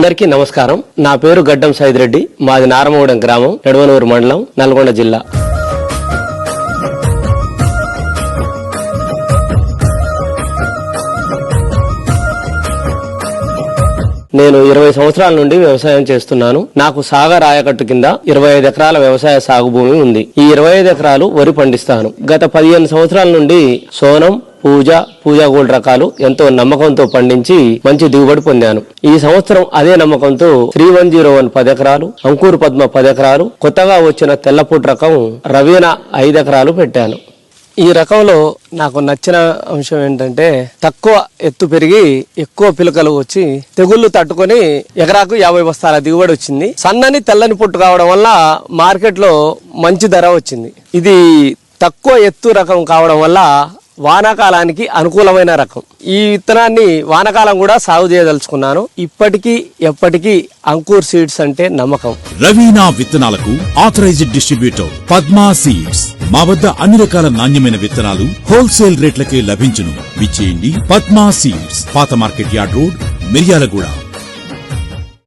అందరికీ నమస్కారం. నా పేరు గడ్డం సైదిరెడ్డి. మాది నారమగూడెం గ్రామం, ఎడవనూరు మండలం, నల్గొండ జిల్లా. నేను 20 సంవత్సరాల నుండి వ్యవసాయం చేస్తున్నాను. నాకు సాగర్ ఆయకట్టు కింద 25 ఎకరాల వ్యవసాయ సాగు భూమి ఉంది. ఈ 25 ఎకరాలు వరి పండిస్తాను. గత 15 సంవత్సరాల నుండి సోనం, పూజా గోల్డ్ రకాలు ఎంతో నమ్మకంతో పండించి మంచి దిగుబడి పొందాను. ఈ సంవత్సరం అదే నమ్మకంతో 3101 10 ఎకరాలు, అంకూర్ పద్మ 10 ఎకరాలు, కొత్తగా వచ్చిన తెల్లపూట్ రకం రవీనా 5 ఎకరాలు పెట్టాను. ఈ రకంలో నాకు నచ్చిన అంశం ఏంటంటే తక్కువ ఎత్తు పెరిగి ఎక్కువ పిలకలు వచ్చి తెగుళ్లు తట్టుకొని ఎకరాకు 50 బస్తాల దిగుబడి వచ్చింది. సన్నని తెల్లని పొట్టు కావడం వల్ల మార్కెట్ లో మంచి ధర వచ్చింది. ఇది తక్కువ ఎత్తు రకం కావడం వల్ల వానాకాలానికి అనుకూలమైన రకం. ఈ విత్తనాన్ని వానాకాలం కూడా సాగు చేయదలుచుకున్నాను. ఇప్పటికీ ఎప్పటికీ అంకూర్ సీడ్స్ అంటే నమ్మకం. రవీనా విత్తనాలకు ఆథరైజ్డ్ డిస్ట్రిబ్యూటర్ పద్మా సీడ్స్. మా వద్ద అన్ని రకాల నాణ్యమైన విత్తనాలు హోల్సేల్ రేట్లకే లభించును. విచ్చేయండి. పద్మా సీడ్స్, పాత మార్కెట్ యార్డ్ రోడ్, మిర్యాలగూడ.